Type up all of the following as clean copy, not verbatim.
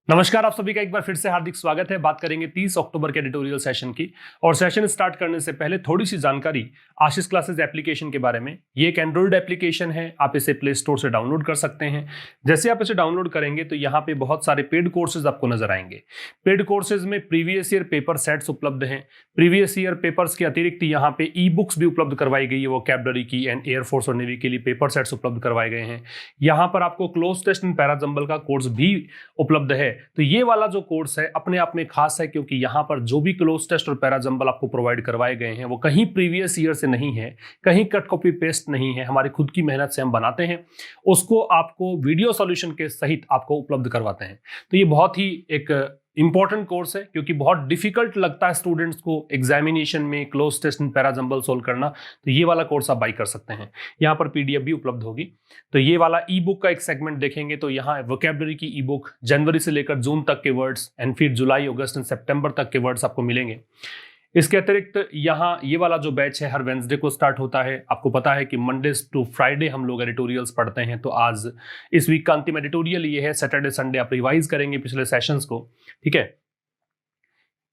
नमस्कार, आप सभी का एक बार फिर से हार्दिक स्वागत है। बात करेंगे 30 अक्टूबर के एडिटोरियल सेशन की। और सेशन स्टार्ट करने से पहले थोड़ी सी जानकारी आशीष क्लासेस एप्लीकेशन के बारे में। ये एक एंड्रॉइड एप्लीकेशन है, आप इसे प्ले स्टोर से डाउनलोड कर सकते हैं। जैसे आप इसे डाउनलोड करेंगे तो यहाँ पे बहुत सारे पेड कोर्सेज आपको नजर आएंगे। पेड कोर्सेज में प्रीवियस ईयर पेपर सेट्स उपलब्ध हैं। प्रीवियस ईयर पेपर्स के अतिरिक्त यहाँ पे ई बुक्स भी उपलब्ध करवाई गई है, वोकैबुलरी की एंड एयरफोर्स और नेवी के लिए पेपर सेट्स उपलब्ध करवाए गए हैं। यहाँ पर आपको क्लोज टेस्ट एंड पैराजंबल का कोर्स भी उपलब्ध है। तो ये वाला जो कोर्स है अपने आप में खास है, क्योंकि यहां पर जो भी क्लोज टेस्ट और पैराजंबल आपको प्रोवाइड करवाए गए हैं वो कहीं प्रीवियस ईयर से नहीं है, कहीं कट कॉपी पेस्ट नहीं है, हमारी खुद की मेहनत से हम बनाते हैं, उसको आपको वीडियो सॉल्यूशन के सहित आपको उपलब्ध करवाते हैं। तो ये बहुत ही एक इंपॉर्टेंट कोर्स है, क्योंकि बहुत डिफिकल्ट लगता है स्टूडेंट्स को एग्जामिनेशन में cloze test and para jumble solve करना। तो ये वाला कोर्स आप बाई कर सकते हैं। यहाँ पर पीडीएफ भी उपलब्ध होगी। तो ये वाला ई बुक का एक सेगमेंट देखेंगे तो यहाँ वोकैबुलरी की ई बुक जनवरी से लेकर जून तक के वर्ड्स एंड फिर जुलाई, अगस्त एंड सितंबर तक के वर्ड्स आपको मिलेंगे। इसके अतिरिक्त यहाँ ये वाला जो बैच है हर वेंसडे को स्टार्ट होता है। आपको पता है कि मंडे टू फ्राइडे हम लोग एडिटोरियल्स पढ़ते हैं, तो आज इस वीक का अंतिम एडिटोरियल ये है। सैटरडे संडे आप रिवाइज करेंगे पिछले सेशंस को, ठीक है।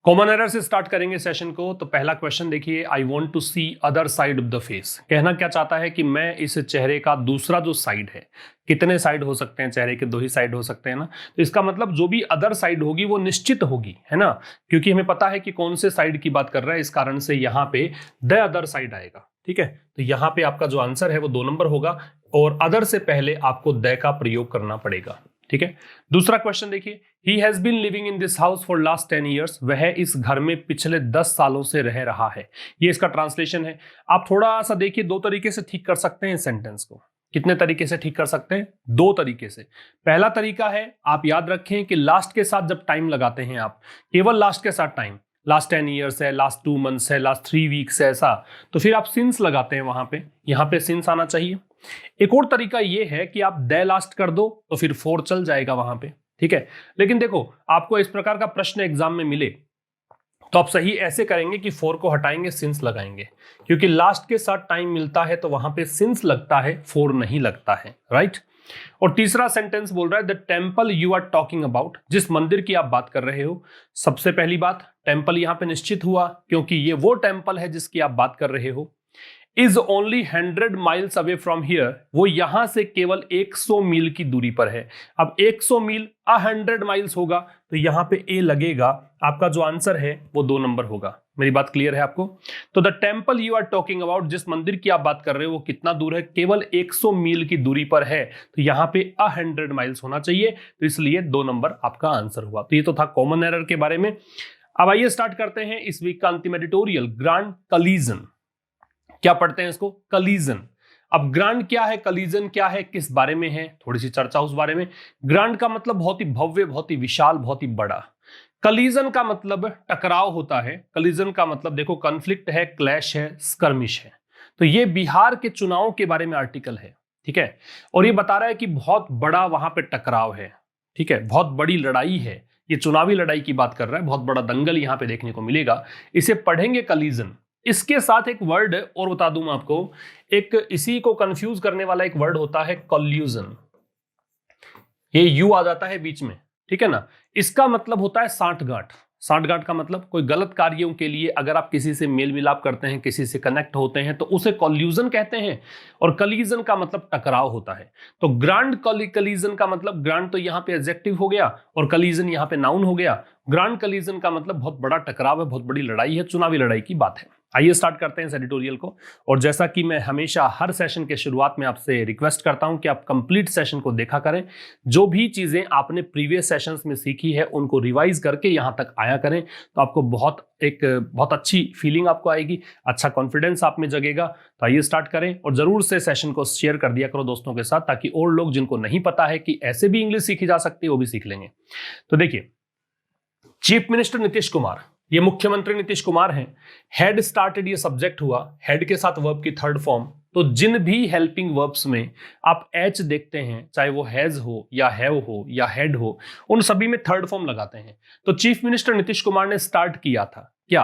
कॉमन एरर से स्टार्ट करेंगे सेशन को। तो पहला क्वेश्चन देखिए, I want to see other side of the face. कहना क्या चाहता है कि मैं इस चेहरे का दूसरा जो साइड है, कितने साइड हो सकते हैं चेहरे के? दो ही साइड हो सकते हैं ना। तो इसका मतलब जो भी अदर साइड होगी वो निश्चित होगी, है ना, क्योंकि हमें पता है कि कौन से साइड की बात कर रहा है। इस कारण से यहाँ पे द अदर साइड आएगा, ठीक है। तो यहाँ पे आपका जो आंसर है वो 2 नंबर होगा और अदर से पहले आपको द का प्रयोग करना पड़ेगा, ठीक है। दूसरा क्वेश्चन देखिए, he has been living in this house for last 10 years। वह इस घर में पिछले 10 सालों से रह रहा है। ये इसका ट्रांसलेशन है। आप थोड़ा सा देखिए, 2 तरीके से ठीक कर सकते हैं इस सेंटेंस को। कितने तरीके से ठीक कर सकते हैं? 2 तरीके से। पहला तरीका है, आप याद रखें कि लास्ट के साथ जब टाइम लगाते हैं आप, केवल लास्ट के साथ टाइम, लास्ट 10 years है, लास्ट 2 months है, लास्ट 3 weeks है, ऐसा, तो फिर आप सिंस लगाते हैं वहां पे। यहां पे सिंस आना चाहिए। एक और तरीका यह है कि आप द लास्ट कर दो तो फिर फोर चल जाएगा वहां पे, ठीक है। लेकिन देखो, आपको इस प्रकार का प्रश्न एग्जाम में मिले तो आप सही ऐसे करेंगे कि फोर को हटाएंगे, सिंस लगाएंगे, क्योंकि लास्ट के साथ टाइम मिलता है तो वहां पे सिंस लगता है, फोर नहीं लगता है, राइट। और तीसरा सेंटेंस बोल रहा है, the temple you are talking about. जिस मंदिर की आप बात कर रहे हो, सबसे पहली बात, टेम्पल यहां पे निश्चित हुआ क्योंकि ये वो टेम्पल है जिसकी आप बात कर रहे हो। Is only 100 miles away from here. वो यहां से केवल 100 मील की दूरी पर है। अब 100 मील 100 miles होगा तो यहां पे ए लगेगा। आपका जो आंसर है वो 2 नंबर होगा। मेरी बात क्लियर है आपको? तो the temple you are talking about, जिस मंदिर की आप बात कर रहे हो वो कितना दूर है? केवल 100 मील की दूरी पर है। तो यहां पे 100 miles होना चाहिए, तो इसलिए 2 नंबर आपका आंसर हुआ। तो ये तो था कॉमन एरर के बारे में। अब आइए स्टार्ट करते हैं इस वीक का अंतिम एडिटोरियल, ग्रांड कलीजन। क्या पढ़ते हैं इसको? कलीजन। अब ग्रांड क्या है, कलीजन क्या है, किस बारे में है, थोड़ी सी चर्चा उस बारे में। ग्रांड का मतलब बहुत ही भव्य, बहुत ही विशाल, बहुत ही बड़ा। कलीजन का मतलब टकराव होता है। कलीजन का मतलब देखो, कॉन्फ्लिक्ट है, क्लैश है, स्कर्मिश है। तो ये बिहार के चुनाव के बारे में आर्टिकल है, ठीक है। और ये बता रहा है कि बहुत बड़ा वहां पे टकराव है, ठीक है, बहुत बड़ी लड़ाई है। ये चुनावी लड़ाई की बात कर रहा है, बहुत बड़ा दंगल यहां पे देखने को मिलेगा। इसे पढ़ेंगे कलीजन। इसके साथ एक वर्ड और बता दूं मैं आपको, एक इसी को कंफ्यूज करने वाला एक वर्ड होता है कॉल्यूजन। ये यू आ जाता है बीच में, ठीक है ना। इसका मतलब होता है सांठगांठ। सांठगांठ का मतलब कोई गलत कार्यों के लिए अगर आप किसी से मेल मिलाप करते हैं, किसी से कनेक्ट होते हैं, तो उसे कॉल्यूजन कहते हैं। और कलीजन का मतलब टकराव होता है। तो ग्रांड कलीजन का मतलब, ग्रांड तो यहां पे एडजेक्टिव हो गया और कलीजन यहां पे नाउन हो गया। ग्रांड कलीजन का मतलब बहुत बड़ा टकराव है, बहुत बड़ी लड़ाई है, चुनावी लड़ाई की बात है। आइए स्टार्ट करते हैं इस एडिटोरियल को। और जैसा कि मैं हमेशा हर सेशन के शुरुआत में आपसे रिक्वेस्ट करता हूं कि आप कंप्लीट सेशन को देखा करें। जो भी चीजें आपने प्रीवियस सेशंस में सीखी है उनको रिवाइज करके यहां तक आया करें, तो आपको बहुत अच्छी फीलिंग आपको आएगी, अच्छा कॉन्फिडेंस आप में जगेगा। तो आइए स्टार्ट करें और जरूर से सेशन को शेयर कर दिया करो दोस्तों के साथ, ताकि और लोग जिनको नहीं पता है कि ऐसे भी इंग्लिश सीखी जा सकती है वो भी सीख लेंगे। तो देखिए, चीफ मिनिस्टर नीतीश कुमार, ये मुख्यमंत्री नीतीश कुमार हैं। हेड स्टार्टेड, ये सब्जेक्ट हुआ, हेड के साथ वर्ब की थर्ड फॉर्म। तो जिन भी हेल्पिंग वर्ब्स में आप एच देखते हैं, चाहे वो हैज हो या हैव हो या हेड हो, उन सभी में थर्ड फॉर्म लगाते हैं। तो चीफ मिनिस्टर नीतीश कुमार ने स्टार्ट किया था क्या?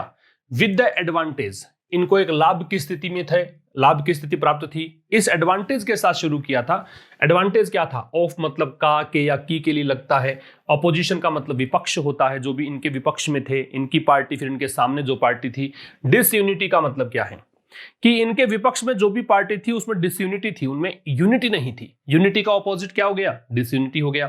With the advantage. इनको एक लाभ की स्थिति में थे, लाभ की स्थिति प्राप्त थी, इस एडवांटेज के साथ शुरू किया था। एडवांटेज क्या था? ऑफ मतलब का, के या की के लिए लगता है। अपोजिशन का मतलब विपक्ष होता है, जो भी इनके विपक्ष में थे, इनकी पार्टी फिर इनके सामने जो पार्टी थी। डिसयूनिटी का मतलब क्या है कि इनके विपक्ष में जो भी पार्टी थी उसमें डिसयूनिटी थी, उनमें यूनिटी नहीं थी। यूनिटी का ऑपोजिट क्या हो गया? डिसयूनिटी हो गया।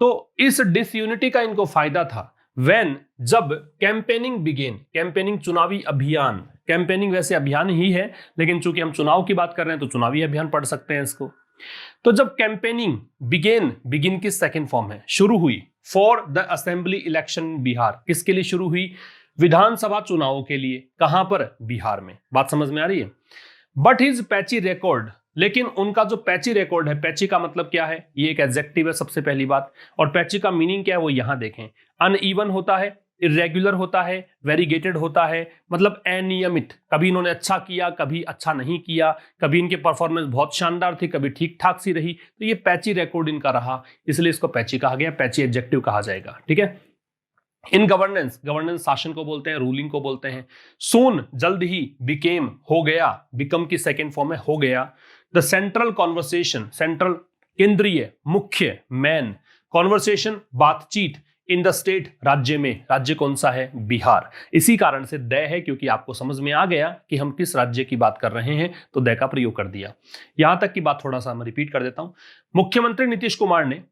तो इस डिसयूनिटी का इनको फायदा था व्हेन, जब कैंपेनिंग बिगेन, कैंपेनिंग चुनावी अभियान, कैंपेनिंग वैसे अभियान ही है लेकिन चूंकि हम चुनाव की बात कर रहे हैं तो चुनावी अभियान पढ़ सकते हैं इसको। तो जब कैंपेनिंग बिगेन, बिगिन की सेकंड फॉर्म है, शुरू हुई for the assembly election Bihar, किसके लिए शुरू हुई? विधानसभा चुनावों के लिए। कहां पर? बिहार में। बात समझ में आ रही है? बट हिज पैची रिकॉर्ड, लेकिन उनका जो पैची रिकॉर्ड है, पैची का मतलब क्या है? ये एक एडजेक्टिव है सबसे पहली बात, और पैची का मीनिंग क्या है वो यहां देखें। अनइवन होता है, इरेगुलर होता है, वेरीगेटेड होता है, मतलब अनियमित। कभी इन्होंने अच्छा किया, कभी अच्छा नहीं किया, कभी इनके परफॉर्मेंस बहुत शानदार थी, कभी ठीक ठाक सी रही, तो ये पैची रिकॉर्ड इनका रहा, इसलिए इसको पैची कहा गया, पैची एडजेक्टिव कहा जाएगा। ठीक है। इन गवर्नेंस, गवर्नेंस शासन को बोलते हैं, रूलिंग को बोलते हैं। सून जल्द ही, बिकेम हो गया, बिकम की सेकेंड फॉर्म में हो गया। द सेंट्रल कॉन्वर्सेशन, सेंट्रल केंद्रीय, मुख्य, मैन, कॉन्वर्सेशन बातचीत, इन द स्टेट राज्य में, राज्य कौन सा है? बिहार। इसी कारण से द है, क्योंकि आपको समझ में आ गया कि हम किस राज्य की बात कर रहे हैं तो द का प्रयोग कर दिया। यहां तक की बात थोड़ा सा मैं रिपीट कर देता हूं। मुख्यमंत्री नीतीश कुमार ने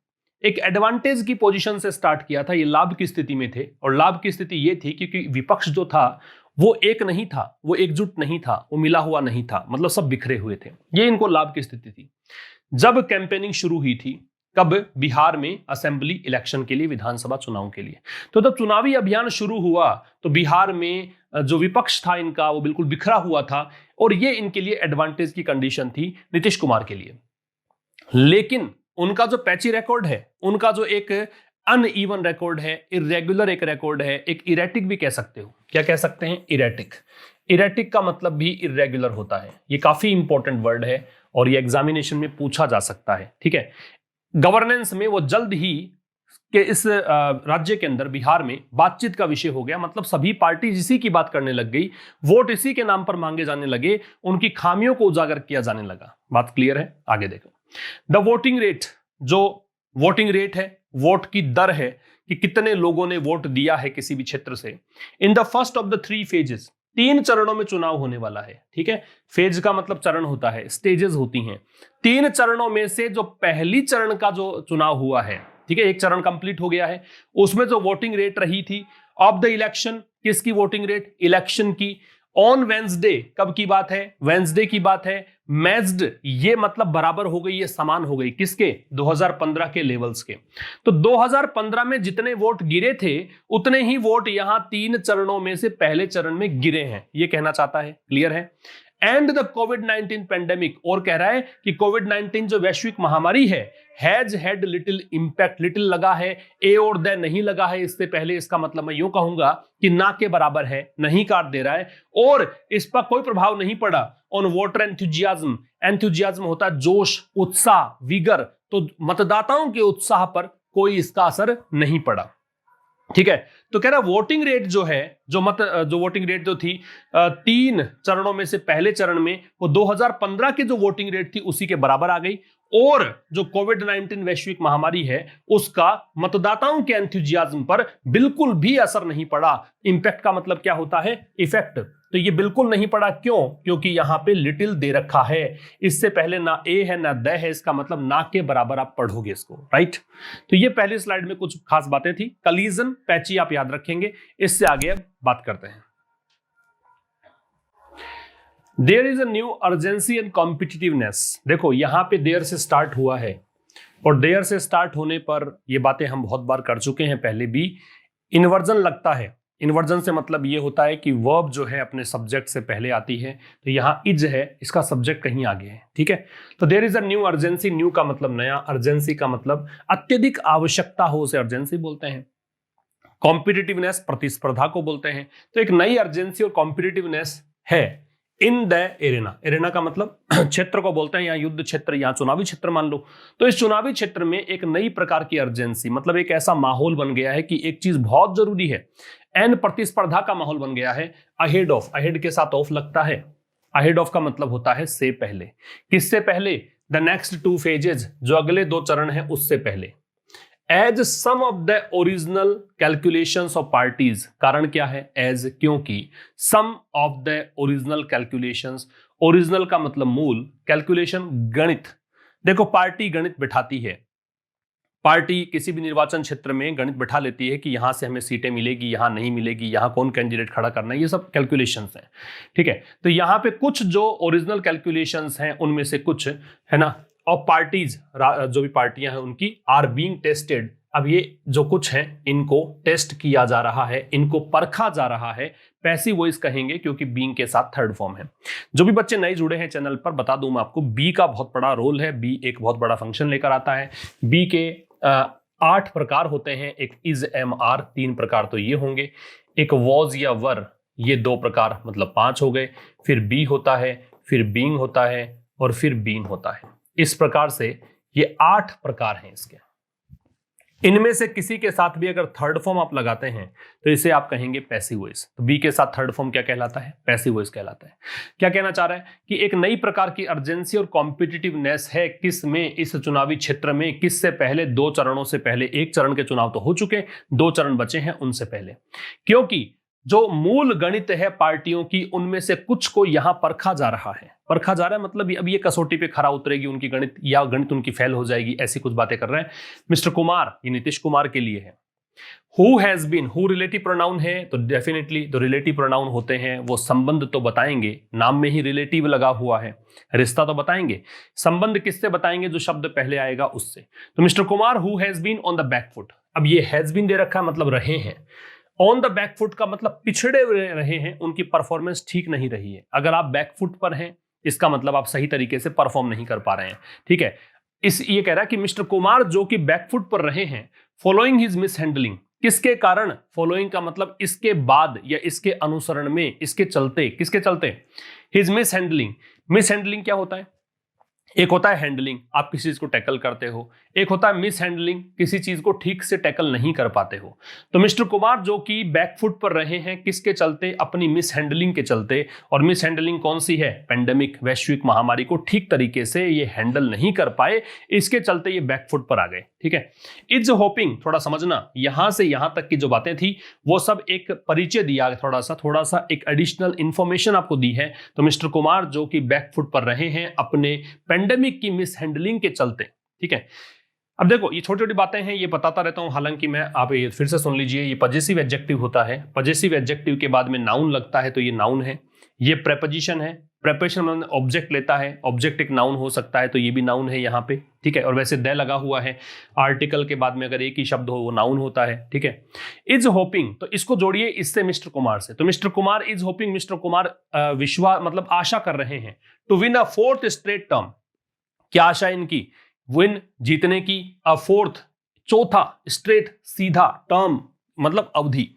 एक एडवांटेज की पोजीशन से स्टार्ट किया था, ये लाभ की स्थिति में थे, और लाभ की स्थिति ये थी क्योंकि विपक्ष जो था वो एक नहीं था, वो एकजुट नहीं था, वो मिला हुआ नहीं था, मतलब सब बिखरे हुए थे। ये इनको लाभ की स्थिति थी। जब कैंपेनिंग शुरू हुई थी, कब? बिहार में असेंबली इलेक्शन के लिए, विधानसभा चुनाव के लिए। तो जब चुनावी अभियान शुरू हुआ तो बिहार में जो विपक्ष था इनका वो बिल्कुल बिखरा हुआ था, और ये इनके लिए एडवांटेज की कंडीशन थी नीतीश कुमार के लिए। लेकिन उनका जो पैची रिकॉर्ड है, उनका जो एक अनइवन रिकॉर्ड है, इरेगुलर एक रिकॉर्ड है, एक इरेटिक भी कह सकते हो। क्या कह सकते हैं? इरेटिक। इरेटिक का मतलब भी इरेगुलर होता है। ये काफी इंपॉर्टेंट वर्ड है और ये एग्जामिनेशन में पूछा जा सकता है। ठीक है। गवर्नेंस में वो जल्द ही के इस राज्य के अंदर, बिहार में बातचीत का विषय हो गया, मतलब सभी पार्टी इसी की बात करने लग गई, वोट इसी के नाम पर मांगे जाने लगे, उनकी खामियों को उजागर किया जाने लगा। बात क्लियर है? आगे देखो। द वोटिंग रेट, जो वोटिंग रेट है, वोट की दर है कि कितने लोगों ने वोट दिया है किसी भी क्षेत्र से। In the first of the 3 phases, 3 चरणों में चुनाव होने वाला है। ठीक है। फेज का मतलब चरण होता है, स्टेजेस होती हैं। 3 चरणों में से जो पहली चरण का जो चुनाव हुआ है, ठीक है, एक चरण कंप्लीट हो गया है, उसमें जो वोटिंग रेट रही थी ऑफ द इलेक्शन, किसकी वोटिंग रेट? इलेक्शन की। ऑन वेंसडे, कब की बात है? वेंसडे की बात है। मैच्ड, ये मतलब बराबर हो गई, ये समान हो गई, किसके? 2015 के लेवल्स के। तो 2015 में जितने वोट गिरे थे उतने ही वोट यहां 3 चरणों में से पहले चरण में गिरे हैं, ये कहना चाहता है। क्लियर है? एंड द कोविड-19 पेंडेमिक, और कह रहा है कि कोविड-19 जो वैश्विक महामारी है, has had little impact, little लगा है, ए और द नहीं लगा है इससे पहले, इसका मतलब मैं यूं कहूंगा कि ना के बराबर है, नहीं काट दे रहा है, और इस पर कोई प्रभाव नहीं पड़ा ऑन वोटर एंथुजियाज्म। एंथुजियाज्म होता है जोश, उत्साह, विगर, तो मतदाताओं के उत्साह पर कोई इसका असर नहीं पड़ा। ठीक है। तो कह रहा वोटिंग रेट जो है, जो वोटिंग रेट जो थी 3 चरणों में से पहले चरण में, वो 2015 की जो वोटिंग रेट थी उसी के बराबर आ गई, और जो कोविड-19 वैश्विक महामारी है उसका मतदाताओं के एंथुजियाज्म पर बिल्कुल भी असर नहीं पड़ा। इंपैक्ट का मतलब क्या होता है? इफेक्ट। तो ये बिल्कुल नहीं पड़ा, क्यों? क्योंकि यहां पे लिटिल दे रखा है, इससे पहले ना ए है ना द है, इसका मतलब ना के बराबर आप पढ़ोगे इसको, राइट। तो ये पहली स्लाइड में कुछ खास बातें थी। कलीजन, पैची आप याद रखेंगे। इससे आगे अब बात करते हैं। There is a new urgency and competitiveness. देखो यहां पे देयर से स्टार्ट हुआ है, और देयर से स्टार्ट होने पर ये बातें हम बहुत बार कर चुके हैं पहले भी। इन्वर्जन लगता है। इन्वर्जन से मतलब ये होता है कि वर्ब जो है अपने सब्जेक्ट से पहले आती है, तो यहां इज है, इसका सब्जेक्ट कहीं आगे है। ठीक है। तो there is a new urgency, new का मतलब नया, अर्जेंसी का मतलब अत्यधिक आवश्यकता हो, उसे अर्जेंसी बोलते हैं। कॉम्पिटिटिवनेस प्रतिस्पर्धा को बोलते हैं। तो एक नई अर्जेंसी और कॉम्पिटिटिवनेस है, इन द एरेना, एरेना का मतलब क्षेत्र को बोलते हैं, या युद्ध क्षेत्र या चुनावी क्षेत्र मान लो। तो इस चुनावी क्षेत्र में एक नई प्रकार की अर्जेंसी, मतलब एक ऐसा माहौल बन गया है कि एक चीज बहुत जरूरी है, एन प्रतिस्पर्धा का माहौल बन गया है। अहेड ऑफ, अहेड के साथ ऑफ लगता है, अहेड ऑफ का मतलब होता है से पहले। किससे पहले? द नेक्स्ट टू फेजेस, जो अगले दो चरण है उससे पहले। As some of the original calculations of parties, कारण क्या है? एज, क्योंकि some of the original calculations, original का मतलब मूल, कैलकुलेशन गणित। देखो पार्टी गणित बिठाती है, पार्टी किसी भी निर्वाचन क्षेत्र में गणित बिठा लेती है कि यहां से हमें सीटें मिलेगी, यहां नहीं मिलेगी, यहां कौन कैंडिडेट खड़ा करना है, ये सब कैलकुलेशंस हैं, ठीक है। तो यहां पे कुछ जो ओरिजिनल कैलकुलेशंस हैं उनमें से कुछ है ना, और पार्टीज, जो भी पार्टियां हैं उनकी, आर बीइंग टेस्टेड। अब ये जो कुछ है इनको टेस्ट किया जा रहा है, इनको परखा जा रहा है। पैसिव वॉइस कहेंगे क्योंकि बीइंग के साथ थर्ड फॉर्म है। जो भी बच्चे नए जुड़े हैं चैनल पर, बता दूं मैं आपको, बी का बहुत बड़ा रोल है, बी एक बहुत बड़ा फंक्शन लेकर आता है। बी के 8 प्रकार होते हैं, एक इज, एम, आर, 3 प्रकार तो ये होंगे, एक वॉज या वर, ये 2 प्रकार, मतलब 5 हो गए। फिर बी होता है, फिर बीइंग होता है, और फिर बीन होता है। इस प्रकार से ये 8 प्रकार हैं इसके। इनमें से किसी के साथ भी अगर थर्ड फॉर्म आप लगाते हैं तो इसे आप कहेंगे पैसिव वॉइस। तो बी के साथ थर्ड फॉर्म क्या कहलाता है? पैसिव वॉइस कहलाता है। क्या कहना चाह रहा है कि एक नई प्रकार की अर्जेंसी और कॉम्पिटिटिवनेस है, किस में? इस चुनावी क्षेत्र में। किससे पहले? 2 चरणों से पहले। 1 चरण के चुनाव तो हो चुके, 2 चरण बचे हैं उनसे पहले। क्योंकि जो मूल गणित है पार्टियों की, उनमें से कुछ को यहां परखा जा रहा है। परखा जा रहा है मतलब अब ये कसौटी पे खरा उतरेगी उनकी गणित, या गणित उनकी फेल हो जाएगी, ऐसी कुछ बातें कर रहे हैं मिस्टर कुमार। ये नीतीश कुमार के लिए है। Who has been, who relative pronoun है तो डेफिनेटली तो रिलेटिव प्रोनाउन होते हैं वो संबंध तो बताएंगे, नाम में ही रिलेटिव लगा हुआ है, रिश्ता तो बताएंगे। संबंध किससे बताएंगे? जो शब्द पहले आएगा उससे। तो mister Kumar who has been on the back foot. अब ये हैज बीन दे रखा मतलब रहे हैं, ऑन द बैक फुट का मतलब पिछड़े रहे हैं, उनकी परफॉर्मेंस ठीक नहीं रही है। अगर आप बैक फुट पर हैं इसका मतलब आप सही तरीके से परफॉर्म नहीं कर पा रहे हैं, ठीक है। ये कह रहा है कि मिस्टर कुमार जो कि बैक फुट पर रहे हैं फॉलोइंग हिज मिस हैंडलिंग। किसके कारण? फॉलोइंग का मतलब इसके बाद या इसके अनुसरण में, इसके चलते। किसके चलते? His miss handling. Miss handling क्या होता है? एक होता है हैंडलिंग, आप किसी चीज को टैकल करते हो, एक होता है मिस हैंडलिंग, किसी चीज को ठीक से टैकल नहीं कर पाते हो। तो मिस्टर कुमार जो कि बैकफुट पर रहे हैं किसके चलते? अपनी मिस हैंडलिंग के चलते। और मिस हैंडलिंग कौन सी है? पेंडेमिक, वैश्विक महामारी को ठीक तरीके से ये हैंडल नहीं कर पाए, इसके चलते ये बैकफुट पर आ गए, ठीक है। इज होपिंग, थोड़ा समझना, यहां से यहां तक की जो बातें थी वो सब एक परिचय दिया, थोड़ा सा एक एडिशनल इंफॉर्मेशन आपको दी है। तो मिस्टर कुमार जो कि बैकफुट पर रहे हैं अपने पेंडेमिक की मिस हैंडलिंग के चलते, ठीक है। अब देखो ये छोटी छोटी बातें हैं, ये बताता रहता हूं, हालांकि मैं, आप ये फिर से सुन लीजिए। ये पजेसिव एडजेक्टिव होता है, पजेसिव एडजेक्टिव के बाद में नाउन लगता है तो ये नाउन है। ये प्रेपोजिशन है, प्रेपोजिशन मतलब ऑब्जेक्ट लेता है, ऑब्जेक्ट एक नाउन हो सकता है तो ये भी नाउन है यहाँ पे, ठीक है। और वैसे द लगा हुआ है, आर्टिकल के बाद में अगर एक ही शब्द हो वो नाउन होता है, ठीक है। इज होपिंग, तो इसको जोड़िए इससे मिस्टर कुमार से। तो mister Kumar is hoping, mister Kumar विश्वास मतलब आशा कर रहे हैं, to win a 4th straight term. क्या आशा इनकी? विन, जीतने की, अ 4th, चौथा, स्ट्रेट, सीधा, टर्म मतलब अवधि,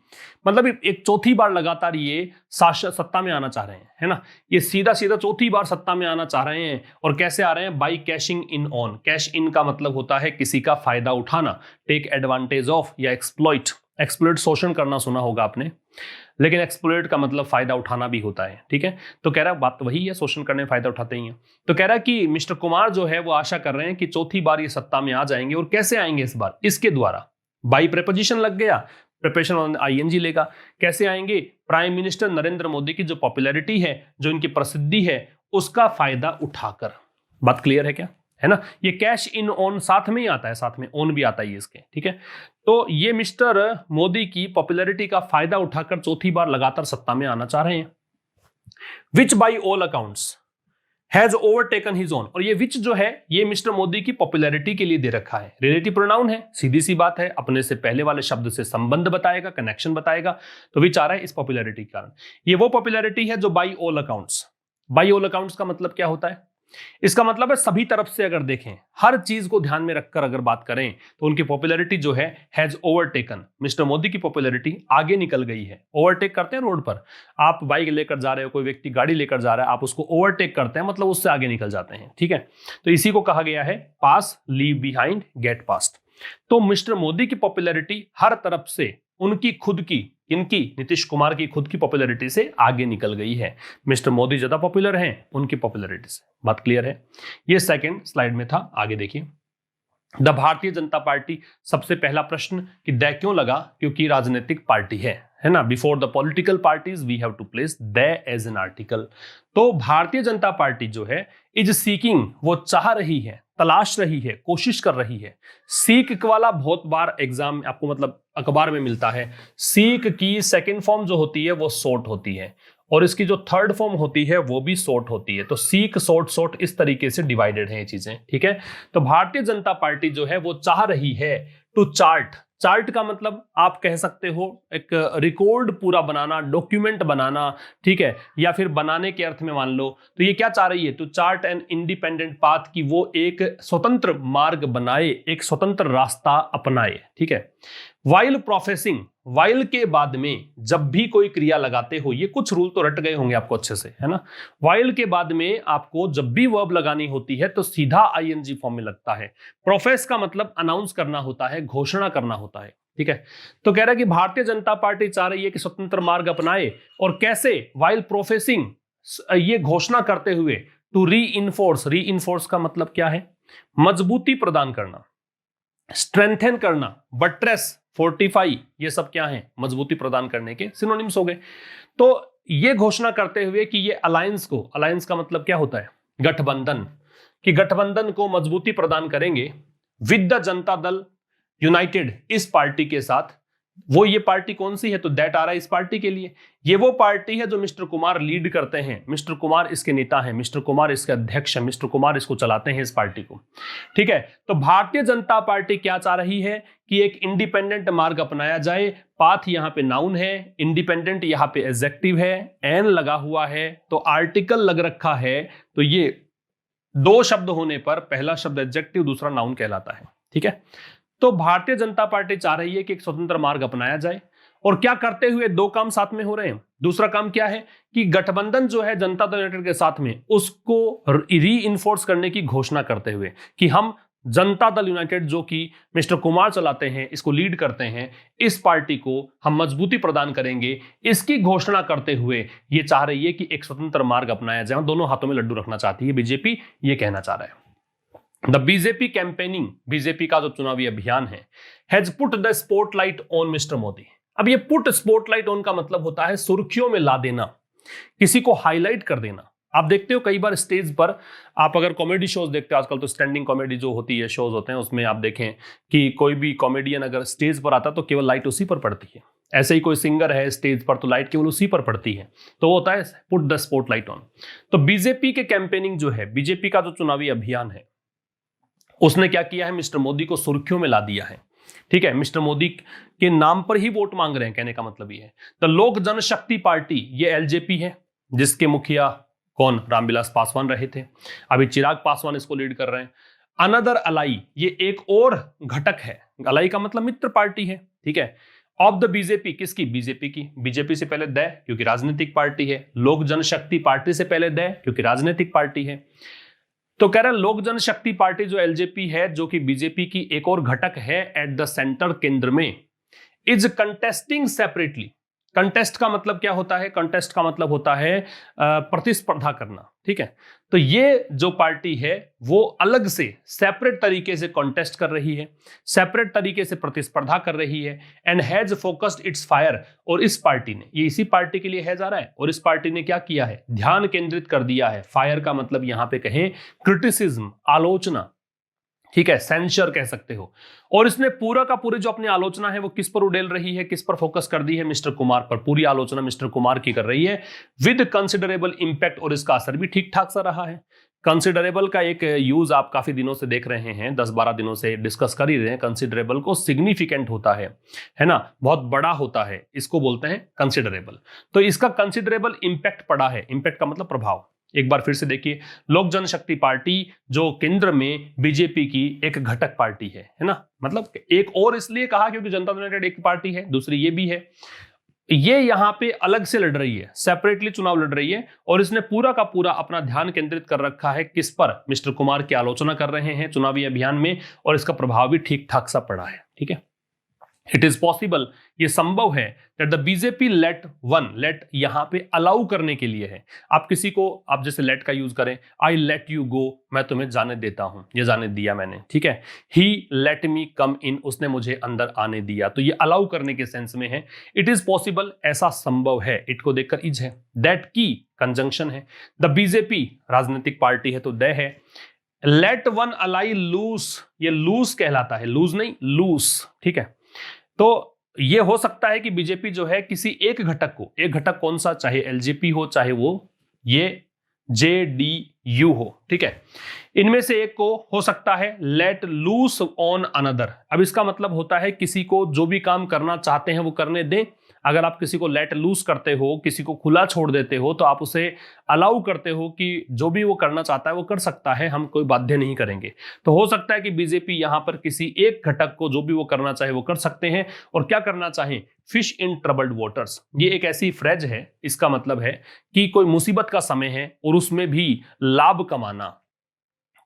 मतलब एक चौथी बार लगातार ये सत्ता में आना चाह रहे हैं, है ना। ये सीधा सीधा चौथी बार सत्ता में आना चाह रहे हैं। और कैसे आ रहे हैं? By caching in on. Cash in का मतलब होता है किसी का फायदा उठाना, टेक एडवांटेज ऑफ या एक्सप्लॉइट। एक्सप्लॉइट शोषण करना सुना होगा आपने, लेकिन एक्सप्लॉइट का मतलब फायदा उठाना भी होता है, ठीक है। तो कह रहा है बात वही है, शोषण करने में फायदा उठाते ही हैं। तो कह रहा है कि मिस्टर कुमार जो है वो आशा कर रहे हैं कि चौथी बार ये सत्ता में आ जाएंगे। और कैसे आएंगे इस बार? इसके द्वारा। बाई प्रेपोजिशन लग गया, प्रिपरेशन आईएनजी लेगा। कैसे आएंगे? प्राइम मिनिस्टर नरेंद्र मोदी की जो पॉपुलैरिटी है, जो इनकी प्रसिद्धि है, उसका फायदा उठाकर। बात क्लियर है क्या? है ना। ये कैश इन ऑन साथ में ही आता है, साथ में ऑन भी आता है इसके, ठीक है। तो ये मिस्टर मोदी की पॉपुलैरिटी का फायदा उठाकर चौथी बार लगातार सत्ता में आना चाह रहे हैं। विच by all accounts has overtaken his own. और ये विच जो है ये मिस्टर मोदी की पॉपुलैरिटी के लिए दे रखा है। रिलेटिव प्रोनाउन है, सीधी सी बात है, अपने से पहले वाले शब्द से संबंध बताएगा, कनेक्शन बताएगा। तो विच आ रहा है इस पॉपुलैरिटी के कारण। ये वो पॉपुलैरिटी है जो by all accounts. By all accounts का मतलब क्या होता है? इसका मतलब है सभी तरफ से अगर देखें, हर चीज को ध्यान में रखकर अगर बात करें तो उनकी पॉपुलैरिटी जो है हैज ओवरटेकन, मिस्टर मोदी की पॉपुलैरिटी आगे निकल गई है। ओवरटेक करते हैं रोड पर, आप बाइक लेकर जा रहे हो, कोई व्यक्ति गाड़ी लेकर जा रहा है, आप उसको ओवरटेक करते हैं, मतलब उससे आगे निकल जाते हैं, ठीक है। तो इसी को कहा गया है पास, लीव बिहाइंड, गेट पास्ट। तो मिस्टर मोदी की पॉपुलैरिटी हर तरफ से उनकी खुद की, इनकी नीतीश कुमार की खुद की पॉपुलैरिटी से आगे निकल गई है। मिस्टर मोदी ज्यादा पॉपुलर हैं उनकी पॉपुलैरिटी से, बात क्लियर है। ये सेकंड स्लाइड में था, आगे देखिए। द भारतीय जनता पार्टी, सबसे पहला प्रश्न कि द क्यों लगा, क्योंकि राजनीतिक पार्टी है ना। Before the political parties we have to place the as an article. तो भारतीय जनता पार्टी जो है इज सीकिंग, वो चाह रही है, तलाश रही है, कोशिश कर रही है। सीक वाला बहुत बार एग्जाम आपको मतलब अखबार में मिलता है। सीक की सेकंड फॉर्म जो होती है वो सोट होती है, और इसकी जो थर्ड फॉर्म होती है वो भी सोट होती है। तो सीक, सोट, सोट इस तरीके से डिवाइडेड है ये चीजें, ठीक है। तो भारतीय जनता पार्टी जो है वो चाह रही है टू चार्ट, चार्ट का मतलब आप कह सकते हो एक रिकॉर्ड पूरा बनाना, डॉक्यूमेंट बनाना, ठीक है, या फिर बनाने के अर्थ में मान लो। तो ये क्या चाह रही है, to chart an independent path, की वो एक स्वतंत्र मार्ग बनाए, एक स्वतंत्र रास्ता अपनाए, ठीक है। वाइल प्रोफेसिंग, वाइल के बाद में जब भी कोई क्रिया लगाते हो, ये कुछ रूल तो रट गए होंगे आपको अच्छे से, है ना। वाइल के बाद में आपको जब भी वर्ब लगानी होती है तो सीधा आईएनजी फॉर्म में लगता है। प्रोफेस का मतलब अनाउंस करना होता है, घोषणा करना होता है, ठीक है। तो कह रहा है कि भारतीय जनता पार्टी चाह रही है कि स्वतंत्र मार्ग अपनाए, और कैसे, वाइल प्रोफेसिंग, ये घोषणा करते हुए, टू री इन्फोर्स, री इन्फोर्स का मतलब क्या है, मजबूती प्रदान करना, स्ट्रेंथन करना, बट्रेस, फोर्टिफाई, ये सब क्या है, मजबूती प्रदान करने के सिनोनिम्स हो गए। तो ये घोषणा करते हुए कि ये अलायंस को, अलायंस का मतलब क्या होता है, गठबंधन, कि गठबंधन को मजबूती प्रदान करेंगे with the Janata Dal United, इस पार्टी के साथ। वो ये पार्टी कौन सी है, तो दैट आ रहा है इस पार्टी के लिए। ये वो पार्टी है जो मिस्टर कुमार लीड करते हैं, मिस्टर कुमार इसके नेता हैं, मिस्टर कुमार इसके अध्यक्ष हैं, मिस्टर कुमार इसको चलाते हैं, इस पार्टी को, ठीक है। तो भारतीय जनता पार्टी क्या चाह रही है कि एक इंडिपेंडेंट मार्ग अपनाया जाए। पाथ यहां पे नाउन है, इंडिपेंडेंट यहां पे एडजेक्टिव है, एन लगा हुआ है, तो आर्टिकल लग रखा है। तो ये दो शब्द होने पर पहला शब्द एडजेक्टिव, दूसरा नाउन कहलाता है, ठीक है। तो भारतीय जनता पार्टी चाह रही है कि एक स्वतंत्र मार्ग अपनाया जाए, और क्या करते हुए, दो काम साथ में हो रहे हैं। दूसरा काम क्या है कि गठबंधन जो है जनता दल यूनाइटेड के साथ में, उसको री इन्फोर्स करने की घोषणा करते हुए कि हम जनता दल यूनाइटेड, जो कि मिस्टर कुमार चलाते हैं, इसको लीड करते हैं, इस पार्टी को हम मजबूती प्रदान करेंगे, इसकी घोषणा करते हुए ये चाह रही है कि एक स्वतंत्र मार्ग अपनाया जाए। दोनों हाथों में लड्डू रखना चाहती है बीजेपी, ये कहना चाह रहा है। द बीजेपी कैंपेनिंग, बीजेपी का जो चुनावी अभियान है, has put the spotlight on mister Modi. अब ये पुट स्पॉटलाइट ऑन का मतलब होता है सुर्खियों में ला देना, किसी को हाईलाइट कर देना। आप देखते हो कई बार स्टेज पर, आप अगर कॉमेडी शोज देखते हो आजकल, तो स्टैंडिंग कॉमेडी जो होती है, शोज होते हैं, उसमें आप देखें कि कोई भी कॉमेडियन अगर स्टेज पर आता तो केवल लाइट उसी पर पड़ती है। ऐसे ही कोई सिंगर है स्टेज पर तो लाइट केवल उसी पर पड़ती है, तो वो होता है पुट द स्पॉटलाइट ऑन। तो बीजेपी के कैंपेनिंग जो है, बीजेपी का जो चुनावी अभियान है, उसने क्या किया है, मिस्टर मोदी को सुर्खियों में ला दिया है, ठीक है। मिस्टर मोदी के नाम पर ही वोट मांग रहे हैं, कहने का मतलब ये है। तो लोक जनशक्ति पार्टी, ये एलजेपी है, जिसके मुखिया कौन, रामविलास पासवान रहे थे, अभी चिराग पासवान इसको लीड कर रहे हैं। अनदर अलाई, ये एक और घटक है, अलाई का मतलब मित्र पार्टी है, ठीक है। ऑफ द बीजेपी, किसकी, बीजेपी की, बीजेपी से पहले द, क्योंकि राजनीतिक पार्टी है। लोक जनशक्ति पार्टी से पहले द, क्योंकि राजनीतिक पार्टी है। तो कह रहा है लोक जनशक्ति पार्टी जो एलजेपी है, जो कि बीजेपी की एक और घटक है, एट द सेंटर, केंद्र में, इज कंटेस्टिंग सेपरेटली। कंटेस्ट का मतलब क्या होता है, कंटेस्ट का मतलब होता है प्रतिस्पर्धा करना, ठीक है। तो ये जो पार्टी है वो अलग से सेपरेट तरीके से कॉन्टेस्ट कर रही है, सेपरेट तरीके से प्रतिस्पर्धा कर रही है, and has focused it's fire. और इस पार्टी ने, ये इसी पार्टी के लिए हैज आ रहा है, और इस पार्टी ने क्या किया है, ध्यान केंद्रित कर दिया है। फायर का मतलब यहां पे कहें क्रिटिसिज्म, आलोचना, ठीक है, सेंसर कह सकते हो। और इसने पूरा का पूरी जो अपनी आलोचना है वो किस पर उड़ेल रही है, किस पर फोकस कर दी है, मिस्टर कुमार पर। पूरी आलोचना मिस्टर कुमार की कर रही है विद कंसिडरेबल इंपैक्ट, और इसका असर भी ठीक ठाक सा रहा है। कंसिडरेबल का एक यूज आप काफी दिनों से देख रहे हैं, 10-12 दिनों से डिस्कस कर ही रहे हैं। कंसिडरेबल को सिग्निफिकेंट होता है ना, बहुत बड़ा होता है, इसको बोलते हैं कंसिडरेबल। तो इसका कंसिडरेबल इंपैक्ट पड़ा है, इंपैक्ट का मतलब प्रभाव। एक बार फिर से देखिए, लोक जनशक्ति पार्टी जो केंद्र में बीजेपी की एक घटक पार्टी है ना, मतलब एक और इसलिए कहा क्योंकि जनता दल यूनाइटेड एक पार्टी है, दूसरी ये भी है। ये यहां पे अलग से लड़ रही है, सेपरेटली चुनाव लड़ रही है, और इसने पूरा का पूरा अपना ध्यान केंद्रित कर रखा है किस पर? मिस्टर कुमार की आलोचना कर रहे हैं चुनावी अभियान में, और इसका प्रभाव भी ठीक ठाक सा पड़ा है। ठीक है, इट इज पॉसिबल, ये संभव है दैट द बीजेपी लेट यहां पे अलाउ करने के लिए है। आप किसी को, आप जैसे लेट का यूज करें, आई लेट यू गो, मैं तुम्हें जाने देता हूं, ये जाने दिया मैंने। ठीक है, ही लेट मी कम इन, उसने मुझे अंदर आने दिया, तो ये अलाउ करने के सेंस में है। इट इज पॉसिबल, ऐसा संभव है, इट को देखकर इज है, दैट की कंजंक्शन है, द बीजेपी राजनीतिक पार्टी है तो द है, लेट वन अलाई लूज, ये लूज कहलाता है, लूज नहीं लूज। ठीक है, तो ये हो सकता है कि बीजेपी जो है किसी एक घटक को, एक घटक कौन सा, चाहे एलजेपी हो चाहे वो ये जेडीयू हो, ठीक है, इनमें से एक को हो सकता है लेट लूज ऑन अनदर। अब इसका मतलब होता है किसी को जो भी काम करना चाहते हैं वो करने दें। अगर आप किसी को लेट लूज करते हो, किसी को खुला छोड़ देते हो, तो आप उसे अलाउ करते हो कि जो भी वो करना चाहता है वो कर सकता है, हम कोई बाध्य नहीं करेंगे। तो हो सकता है कि बीजेपी यहां पर किसी एक घटक को जो भी वो करना चाहे वो कर सकते हैं, और क्या करना चाहें, फिश इन ट्रबल्ड वाटर्स। ये एक ऐसी फ्रेज है, इसका मतलब है कि कोई मुसीबत का समय है और उसमें भी लाभ कमाना।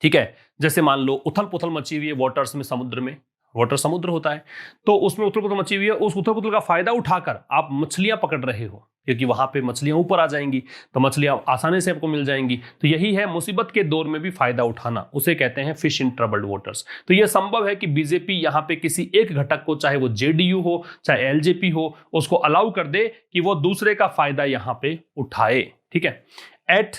ठीक है, जैसे मान लो उथल पुथल मची हुई है वाटर्स में, समुद्र में, वाटर समुद्र होता है, तो उसमें उथल पुथल मची हुई है, उस उथल पुथल का फायदा उठाकर आप मछलियां पकड़ रहे हो, क्योंकि वहां पे मछलियां ऊपर आ जाएंगी तो मछलियां आसानी से आपको मिल जाएंगी। तो यही है मुसीबत के दौर में भी फायदा उठाना, उसे कहते हैं फिश इन ट्रबल्ड वाटर्स। तो यह संभव है कि बीजेपी यहां पे किसी एक घटक को, चाहे वो जेडीयू हो चाहे एलजेपी हो, उसको अलाउ कर दे कि वो दूसरे का फायदा यहां पे उठाए। ठीक है, एट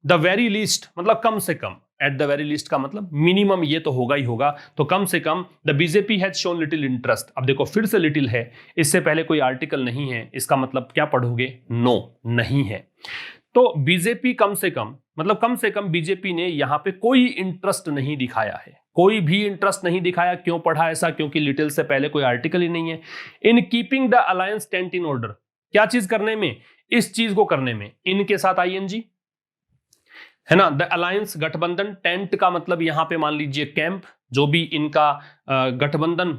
द वेरी लीस्ट मतलब कम से कम, एट द वेरी लीस्ट का मतलब मिनिमम ये तो होगा ही होगा, तो कम से come the BJP has shown little interest. अब देखो फिर से लिटिल है, इससे पहले कोई आर्टिकल नहीं है, इसका मतलब क्या पढ़ोगे, नो, नहीं है। तो बीजेपी कम से कम मतलब कम से कम बीजेपी ने यहां पे कोई इंटरेस्ट नहीं दिखाया है, कोई भी इंटरेस्ट नहीं दिखाया। क्यों पढ़ा ऐसा, क्योंकि लिटिल से पहले कोई आर्टिकल ही नहीं है। In keeping the alliance tent in order, क्या चीज करने में, इस चीज को करने में, इनके साथ आईएनजी है ना, द अलायंस गठबंधन, टेंट का मतलब यहां पे मान लीजिए कैंप, जो भी इनका गठबंधन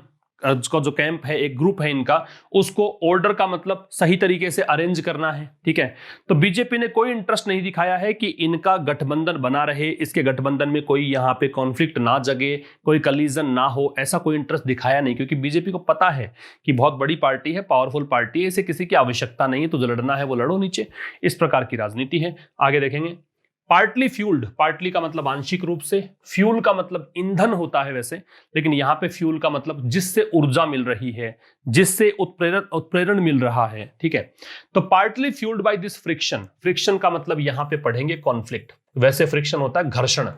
का जो कैंप है, एक ग्रुप है इनका, उसको ऑर्डर का मतलब सही तरीके से अरेंज करना है। ठीक है, तो बीजेपी ने कोई इंटरेस्ट नहीं दिखाया है कि इनका गठबंधन बना रहे, इसके गठबंधन में कोई यहां पे कॉन्फ्लिक्ट ना जगे, कोई कलीजन ना हो, ऐसा कोई इंटरेस्ट दिखाया नहीं, क्योंकि बीजेपी को पता है कि बहुत बड़ी पार्टी है, पावरफुल पार्टी है, इसे किसी की आवश्यकता नहीं है, तो जो लड़ना है वो लड़ो नीचे। इस प्रकार की राजनीति है। आगे देखेंगे, पार्टली फ्यूल्ड, पार्टली का मतलब आंशिक रूप से, फ्यूल का मतलब ईंधन होता है वैसे, लेकिन यहां पे फ्यूल का मतलब जिससे ऊर्जा मिल रही है, जिससे उत्प्रेरण मिल रहा है। ठीक है, तो partly fuelled by this friction, friction का मतलब यहां पे पढ़ेंगे कॉन्फ्लिक्ट, वैसे फ्रिक्शन होता है घर्षण,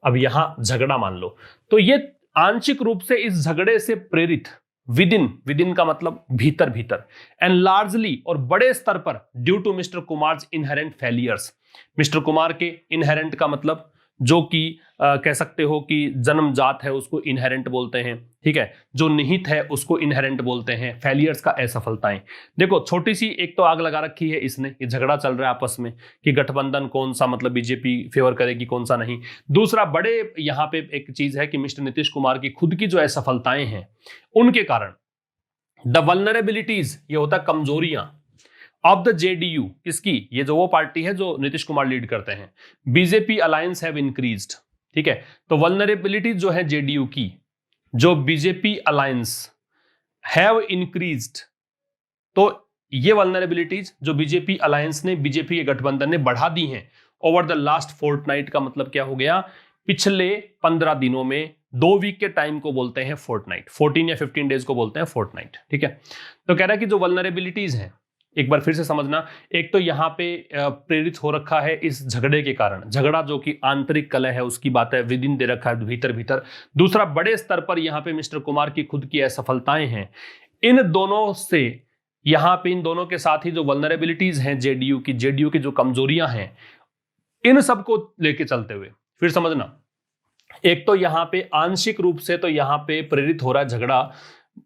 अब यहां झगड़ा मान लो, तो ये आंशिक रूप से इस झगड़े से प्रेरित, विदिन का मतलब भीतर भीतर, एंड लार्जली और बड़े स्तर पर, due to mister Kumar inherent failures, mister Kumar के इनहेरेंट का मतलब जो कि कह सकते हो कि जन्मजात है उसको इनहेरेंट बोलते हैं। ठीक है, जो निहित है उसको इनहेरेंट बोलते हैं, फेलियर्स का असफलताएं। देखो छोटी सी एक तो आग लगा रखी है इसने, ये झगड़ा चल रहा है आपस में कि गठबंधन कौन सा, मतलब बीजेपी फेवर करेगी कौन सा नहीं। दूसरा बड़े यहां पे एक चीज है कि मिस्टर नीतीश कुमार की खुद की जो असफलताएं हैं उनके कारण, द वल्नरेबिलिटीज, ये होता है कमजोरियां ऑफ द जेडीयू, किसकी, ये जो वो पार्टी है जो नीतीश कुमार लीड करते हैं, बीजेपी अलायंस हैव इंक्रीज्ड। ठीक है, तो वल्नरेबिलिटीज जो है जेडीयू की, जो बीजेपी अलायंस हैव इंक्रीज्ड, तो ये वल्नरेबिलिटीज जो बीजेपी अलायंस ने, बीजेपी के गठबंधन ने बढ़ा दी हैं ओवर द लास्ट फोर्टनाइट, का मतलब क्या हो गया, पिछले 15 दिनों में, 2 वीक के टाइम को बोलते हैं फोर्टनाइट, 14 या 15 डेज को बोलते हैं फोर्टनाइट। ठीक है, तो कह रहा है कि जो वल्नरेबिलिटीज हैं, एक बार फिर से समझना, एक तो यहां पे प्रेरित हो रखा है इस झगड़े के कारण, झगड़ा जो कि आंतरिक कलह है उसकी बात है, विदिन दे रखा है भीतर भीतर। दूसरा बड़े स्तर पर यहां पे मिस्टर कुमार की खुद की असफलताएं हैं, इन दोनों से, यहां पे इन दोनों के साथ ही जो वल्नरेबिलिटीज हैं जेडीयू की जो कमजोरियां हैं, इन सबको लेके चलते हुए, फिर समझना, एक तो यहां पे आंशिक रूप से तो यहां पे प्रेरित हो रहा है झगड़ा,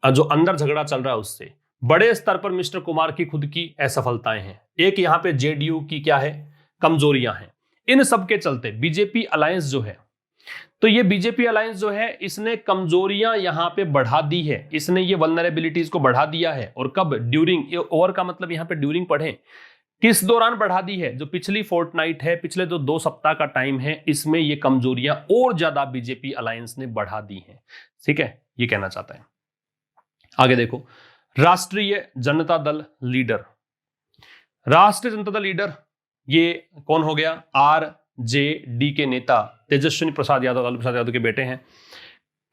जो अंदर झगड़ा चल रहा है उससे, बड़े स्तर पर मिस्टर कुमार की खुद की असफलताएं हैं, एक यहां पे जेडीयू की क्या है, कमजोरियां हैं, इन सब के चलते बीजेपी अलायंस जो है, तो ये बीजेपी अलायंस जो है इसने कमजोरियां यहां पे बढ़ा दी है, इसने ये वल्नरेबिलिटीज को बढ़ा दिया है। और कब? ड्यूरिंग, ओवर का मतलब यहां पे ड्यूरिंग पढ़े, किस दौरान बढ़ा दी है? जो पिछली फोर्टनाइट है, पिछले जो 2 सप्ताह का टाइम है, इसमें ये कमजोरियां और ज्यादा बीजेपी अलायंस ने बढ़ा दी हैं। ठीक है, ये कहना चाहता है। आगे देखो, राष्ट्रीय जनता दल लीडर, राष्ट्रीय जनता दल लीडर ये कौन हो गया? आरजेडी के नेता तेजस्वी प्रसाद यादव, लालू प्रसाद यादव के बेटे हैं।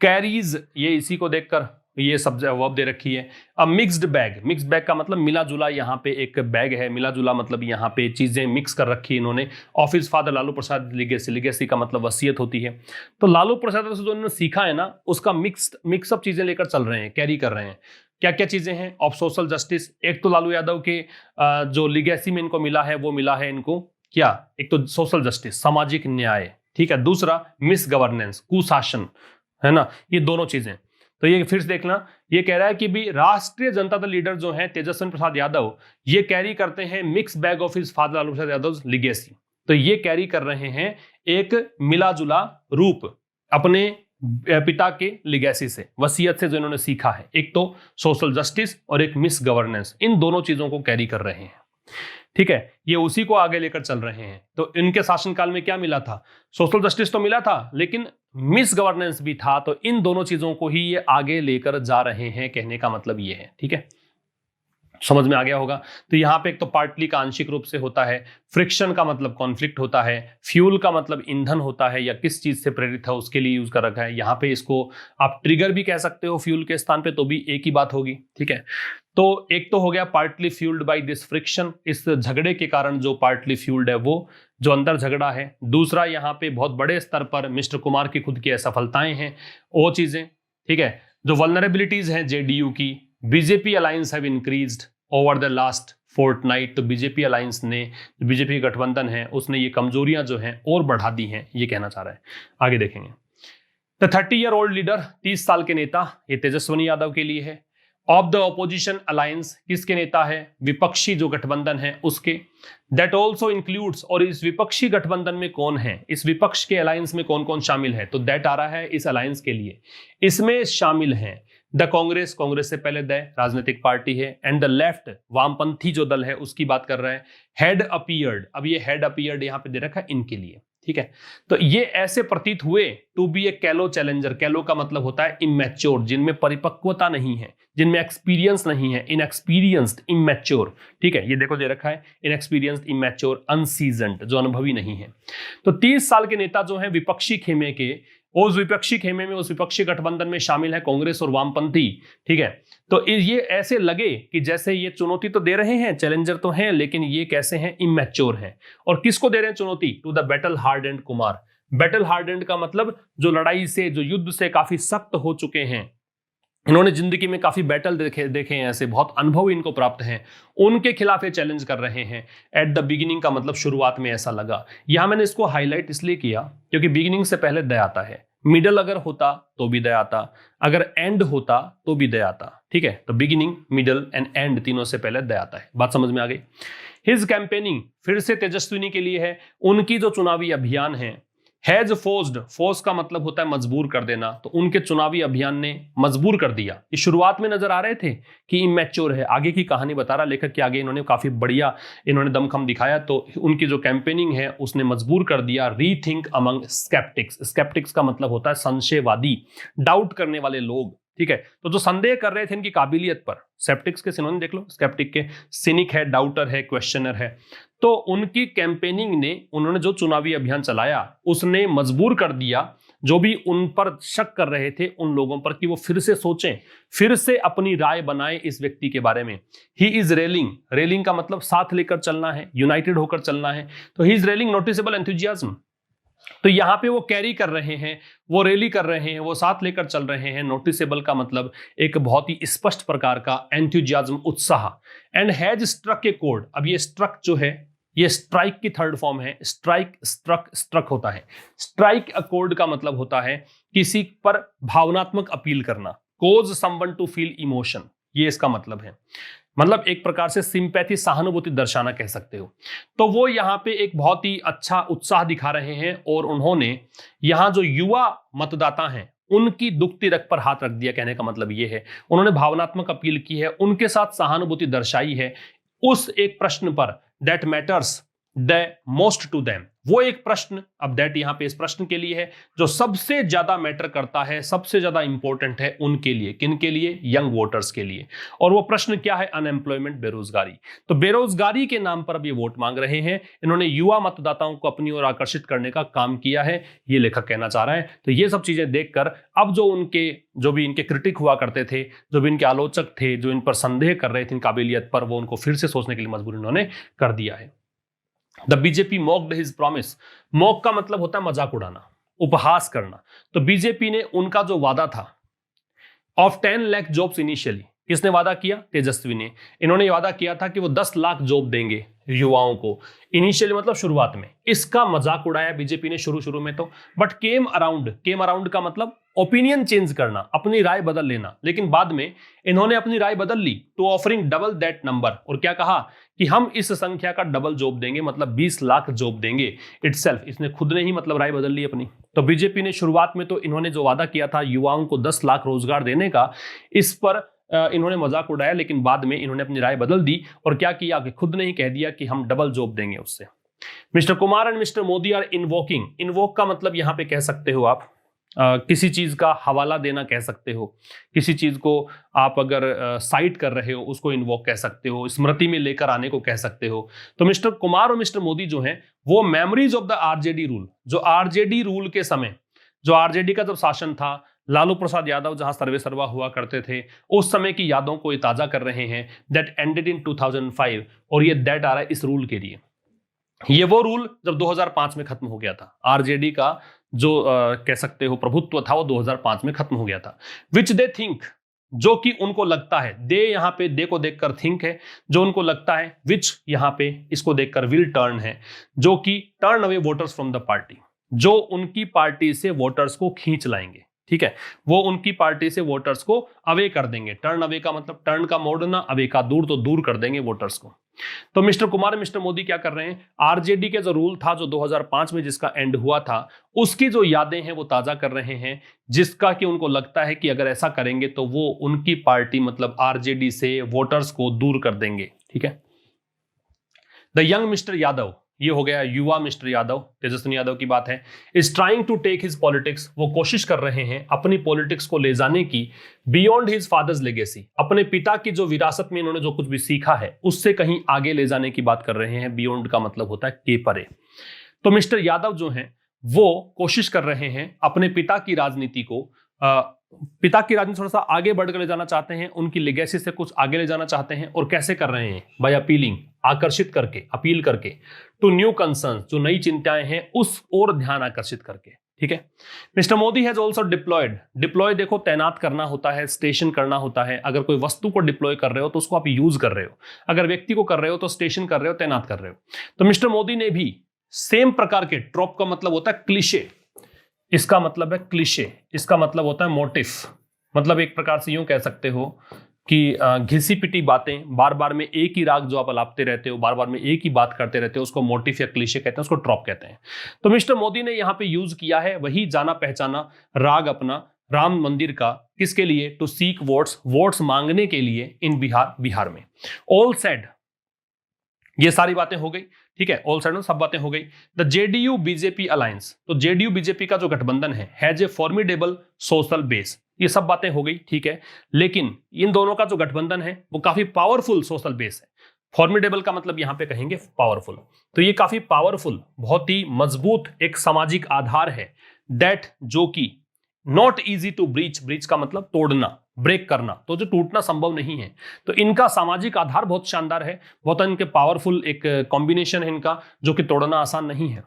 कैरीज, ये इसी को देखकर ये सब वर्ब दे रखी है। अब मिक्स्ड बैग, मिक्स्ड बैग का मतलब मिला जुला, यहाँ पे एक बैग है, मिला जुला मतलब यहाँ पे चीजें मिक्स कर रखी है इन्होंने। Office father Lalu Prasad legacy, legacy का मतलब वसीयत होती है। तो लालू प्रसाद से जो इन्होंने सीखा है ना, उसका मिक्सअप चीजें लेकर चल रहे हैं, कैरी कर रहे हैं। क्या क्या चीजें हैं? ऑफ सोशल जस्टिस, एक तो लालू यादव के जो लिगेसी में इनको मिला है, वो मिला है इनको क्या? एक तो सोशल जस्टिस, सामाजिक न्याय, ठीक है। दूसरा मिस गवर्नेंस, कुशासन, है ना, ये दोनों चीजें। तो ये फिर से देखना, ये कह रहा है कि भी राष्ट्रीय जनता दल लीडर जो हैं तेजस्वी प्रसाद यादव, ये कैरी करते हैं mix bag of his father Lalu Prasad Yadav legacy. तो ये कैरी कर रहे हैं एक मिला जुला रूप अपने पिता के लिगेसी से, वसीयत से जो इन्होंने सीखा है। एक तो सोशल जस्टिस और एक मिस गवर्नेंस, इन दोनों चीजों को कैरी कर रहे हैं। ठीक है, ये उसी को आगे लेकर चल रहे हैं। तो इनके शासनकाल में क्या मिला था? सोशल जस्टिस तो मिला था, लेकिन मिस गवर्नेंस भी था। तो इन दोनों चीजों को ही ये आगे लेकर जा रहे हैं, कहने का मतलब ये है। ठीक है, समझ में आ गया होगा। तो यहाँ पे एक तो पार्टली का आंशिक रूप से होता है, फ्रिक्शन का मतलब कॉन्फ्लिक्ट होता है, फ्यूल का मतलब ईंधन होता है या किस चीज से प्रेरित है उसके लिए यूज कर रखा है। यहाँ पे इसको आप ट्रिगर भी कह सकते हो फ्यूल के स्थान पे, तो भी एक ही बात होगी। ठीक है, तो एक तो हो गया partly fuelled by this friction, इस झगड़े के कारण जो पार्टली फ्यूल्ड है वो जो अंदर झगड़ा है। दूसरा, यहाँ पे बहुत बड़े स्तर पर मिस्टर कुमार की खुद की असफलताएं हैं, वो चीजें। ठीक है, जो वल्नरेबिलिटीज हैं जेडीयू की, BJP alliance have increased over the last fortnight. तो बीजेपी अलायंस ने, बीजेपी गठबंधन है, उसने ये कमजोरियां जो हैं और बढ़ा दी हैं, ये कहना चाह रहा है। आगे देखेंगे, द 30-year-old लीडर, 30 साल के नेता, ये तेजस्वी यादव के लिए है। ऑफ द ऑपोजिशन अलायंस, किसके नेता है? विपक्षी जो गठबंधन है उसके। दैट ऑल्सो इंक्लूड्स, और इस विपक्षी गठबंधन में कौन है, इस विपक्ष के अलायंस में कौन कौन शामिल है? तो दैट आ रहा है इस अलायंस के लिए। इसमें शामिल है द कांग्रेस, कांग्रेस से पहले द राजनीतिक पार्टी है, एंड द लेफ्ट, वामपंथी जो दल है उसकी बात कर रहा है। हेड अपीयर्ड, अब ये हेड अपीयर्ड यहां पे दे रखा है इनके लिए। ठीक है, तो ये ऐसे प्रतीत हुए टू बी ए कैलो चैलेंजर। कैलो का मतलब होता है इमैच्योर, जिनमें परिपक्वता नहीं है, जिनमें एक्सपीरियंस नहीं है, इनएक्सपीरियंस्ड, इमैच्योर। ठीक है, ये देखो दे रखा है इनएक्सपीरियंस्ड, इमैच्योर, अनसीजन्ड, जो अनुभवी नहीं है। तो 30 साल के नेता जो है विपक्षी खेमे के, उस विपक्षी खेमे में, उस विपक्षी गठबंधन में शामिल है कांग्रेस और वामपंथी। ठीक है, तो ये ऐसे लगे कि जैसे ये चुनौती तो दे रहे हैं, चैलेंजर तो हैं, लेकिन ये कैसे हैं? इमैच्योर हैं। और किसको दे रहे हैं चुनौती? To the battle hardened Kumar. Battle hardened का मतलब जो लड़ाई से, जो युद्ध से काफी सख्त हो चुके हैं, इन्होंने जिंदगी में काफी बैटल देखे हैं, ऐसे बहुत अनुभव इनको प्राप्त हैं, उनके खिलाफ ये चैलेंज कर रहे हैं। एट द बिगिनिंग का मतलब शुरुआत में ऐसा लगा। यहां मैंने इसको हाईलाइट इसलिए किया क्योंकि बिगिनिंग से पहले द आता है, मिडल अगर होता तो भी द आता, अगर एंड होता तो भी द आता। ठीक है, तो बिगिनिंग, मिडल एंड एंड तीनों से पहले द आता है। बात समझ में आ गई। हिज कैंपेनिंग, फिर से तेजस्विनी के लिए है, उनकी जो चुनावी अभियान है। हैज फोर्स्ड, फोर्स का मतलब होता है मजबूर कर देना, तो उनके चुनावी अभियान ने मजबूर कर दिया। ये शुरुआत में नजर आ रहे थे कि इमैच्योर है, आगे की कहानी बता रहा लेखक कि आगे इन्होंने काफी बढ़िया इन्होंने दमखम दिखाया। तो उनकी जो कैंपेनिंग है उसने मजबूर कर दिया रीथिंक अमंग स्केप्टिक्स। स्केप्टिक्स का मतलब होता है संशयवादी, डाउट करने वाले लोग। ठीक है, तो जो संदेह कर रहे थे इनकी काबिलियत पर, सेप्टिक्स के सिनोनिम देख लो, स्केप्टिक के, सिनिक है, डाउटर है, क्वेश्चनर है। तो उनकी कैंपेनिंग ने, उन्होंने जो चुनावी अभियान चलाया उसने मजबूर कर दिया जो भी उन पर शक कर रहे थे उन लोगों पर कि वो फिर से सोचें, फिर से अपनी राय बनाएं इस व्यक्ति के बारे में। ही इज रेलिंग, रेलिंग का मतलब साथ लेकर चलना है, यूनाइटेड होकर चलना है। तो he is railing noticeable enthusiasm, तो यहां पे वो कैरी कर रहे हैं, वो रैली कर रहे हैं, वो साथ लेकर चल रहे हैं। नोटिसेबल का मतलब एक बहुत ही स्पष्ट प्रकार का एंथुजियाज्म, उत्साह। एंड हैज स्ट्रक ए कोड, अब ये स्ट्रक जो है ये स्ट्राइक की थर्ड फॉर्म है। स्ट्राइक, स्ट्रक, स्ट्रक होता है। स्ट्राइक अकॉर्ड का मतलब होता है किसी पर भावनात्मक अपील करना, कोज समवन टू फील इमोशन, ये इसका मतलब है। मतलब एक प्रकार से सिंपैथी, सहानुभूति दर्शाना कह सकते हो। तो वो यहाँ पे एक बहुत ही अच्छा उत्साह दिखा रहे हैं और उन्होंने यहाँ जो युवा मतदाता हैं उनकी दुखती रग पर हाथ रख दिया, कहने का मतलब ये है उन्होंने भावनात्मक अपील की है, उनके साथ सहानुभूति दर्शाई है उस एक प्रश्न पर, that matters the most to them. वो एक प्रश्न, अब दैट यहां पे इस प्रश्न के लिए है जो सबसे ज्यादा मैटर करता है, सबसे ज्यादा इंपॉर्टेंट है उनके लिए। किन के लिए? यंग वोटर्स के लिए। और वो प्रश्न क्या है? अनएम्प्लॉयमेंट, बेरोजगारी। तो बेरोजगारी के नाम पर अब ये वोट मांग रहे हैं। इन्होंने युवा मतदाताओं को अपनी ओर आकर्षित करने का काम किया है, ये लेखक कहना चाह रहा है। तो ये सब चीजें देखकर अब जो भी इनके क्रिटिक हुआ करते थे, जो भी इनके आलोचक थे, जो इन पर संदेह कर रहे थे इन काबिलियत पर, वो उनको फिर से सोचने के लिए मजबूर इन्होंने कर दिया है। The BJP mocked his promise. Mock का मतलब होता है मजाक उड़ाना, उपहास करना। तो बीजेपी ने उनका जो वादा था ऑफ 10 लाख जॉब्स इनिशियली, किसने वादा किया? तेजस्वी ने। इन्होंने वादा किया था कि वो 10 लाख जॉब देंगे युवाओं को, इनिशियली मतलब शुरुआत में। इसका मजाक उड़ाया बीजेपी ने शुरू में तो, बट केम अराउंड का मतलब ओपिनियन चेंज करना, अपनी राय बदल लेना। लेकिन बाद में इन्होंने अपनी राय बदल ली to offering double that number, और क्या कहा कि हम इस संख्या का डबल जॉब देंगे, मतलब 20 लाख जॉब देंगे इटसेल्फ। इसने खुद ने ही मतलब राय बदल ली अपनी। तो बीजेपी ने शुरुआत में तो इन्होंने जो वादा किया था युवाओं को 10 लाख रोजगार देने का, इस पर इन्होंने मजाक उड़ाया, लेकिन बाद में इन्होंने अपनी राय बदल दी और क्या किया कि खुद ने ही कह दिया कि हम डबल जॉब देंगे उससे। Mister Kumar and mister Modi are invoking. Invoke का मतलब यहां पे कह सकते हो आप किसी चीज का हवाला देना कह सकते हो, किसी चीज को आप अगर साइट कर रहे हो उसको इन्वोक कह सकते हो, स्मृति में लेकर आने को कह सकते हो। तो मिस्टर कुमार और मिस्टर मोदी जो हैं वो memories of the RJD rule, जो आरजेडी रूल के समय, जो आरजेडी का जब शासन था, लालू प्रसाद यादव जहां सर्वे सर्वा हुआ करते थे, उस समय की यादों को ये ताजा कर रहे हैं। दैट एंडेड इन 2005, और ये दैट आ रहा है इस रूल के लिए। ये वो रूल जब 2005 में खत्म हो गया था, आरजेडी का जो कह सकते हो प्रभुत्व था वो 2005 में खत्म हो गया था। विच दे थिंक, जो कि उनको लगता है, दे यहां पे दे को देखकर थिंक है, जो उनको लगता है, विच यहां पे इसको देखकर विल टर्न है, जो कि turn away voters from the party, जो उनकी पार्टी से वोटर्स को खींच लाएंगे। ठीक है, वो उनकी पार्टी से वोटर्स को अवे कर देंगे। टर्न अवे का मतलब टर्न का मोड़ना, अवे का दूर, तो दूर कर देंगे वोटर्स को। तो मिस्टर कुमार मिस्टर मोदी क्या कर रहे हैं? आरजेडी के जो रूल था जो 2005 में जिसका एंड हुआ था, उसकी जो यादें हैं वो ताजा कर रहे हैं, जिसका कि उनको लगता है कि अगर ऐसा करेंगे तो वो उनकी पार्टी मतलब आरजेडी से वोटर्स को दूर कर देंगे। ठीक है। द यंग मिस्टर यादव, ये हो गया युवा मिस्टर यादव, तेजस्वी यादव की बात है। Is trying to take his politics, वो कोशिश कर रहे हैं अपनी पॉलिटिक्स को ले जाने की बियॉन्ड हिज फादर्स लेगेसी, अपने पिता की जो विरासत में इन्होंने जो कुछ भी सीखा है उससे कहीं आगे ले जाने की बात कर रहे हैं। बियॉन्ड का मतलब होता है के परे। तो मिस्टर यादव जो हैं वो कोशिश कर रहे हैं अपने पिता की राजनीति को थोड़ा सा आगे बढ़कर ले जाना चाहते हैं, उनकी लेगेसी से कुछ आगे ले जाना चाहते हैं। और कैसे कर रहे हैं? बाय अपीलिंग, आकर्षित करके, अपील करके, टू न्यू कंसर्न्स, जो नई चिंताएं हैं उस ओर ध्यान आकर्षित करके। ठीक है। Mister Modi has also deployed, deploy देखो तैनात करना होता है, स्टेशन करना होता है। अगर कोई वस्तु को डिप्लॉय कर रहे हो तो उसको आप यूज कर रहे हो, अगर व्यक्ति को कर रहे हो तो स्टेशन कर रहे हो, तैनात कर रहे हो। तो मिस्टर मोदी ने भी सेम प्रकार के, ट्रॉप का मतलब होता है क्लिशे, इसका मतलब है क्लिशे, इसका मतलब होता है मोटिफ, मतलब एक प्रकार से यूं कह सकते हो कि घिसी पिटी बातें, बार बार में एक ही राग जो आप अलापते रहते हो, बार बार में एक ही बात करते रहते हो, उसको मोटिफ या क्लिशे कहते हैं, उसको ट्रॉप कहते हैं। तो मिस्टर मोदी ने यहां पे यूज किया है वही जाना पहचाना राग अपना राम मंदिर का, किसके लिए? टू सीक वोट्स मांगने के लिए इन बिहार में। ऑल सेड, ये सारी बातें हो गई। ठीक है, ऑल साइड सब बातें हो गई। द जेडीयू बीजेपी अलायंस, तो जेडीयू बीजेपी का जो गठबंधन है, has a formidable social base, ये सब बातें हो गई। ठीक है, लेकिन इन दोनों का जो गठबंधन है वो काफी पावरफुल सोशल बेस है। फॉर्मिडेबल का मतलब यहां पे कहेंगे पावरफुल, तो ये काफी पावरफुल, बहुत ही मजबूत एक सामाजिक आधार है। दैट, जो कि नॉट इजी टू ब्रीच का मतलब तोड़ना, ब्रेक करना, तो जो टूटना संभव नहीं है। तो इनका सामाजिक आधार बहुत शानदार है, बहुत इनके पावरफुल एक कॉम्बिनेशन है इनका, जो कि तोड़ना आसान नहीं है।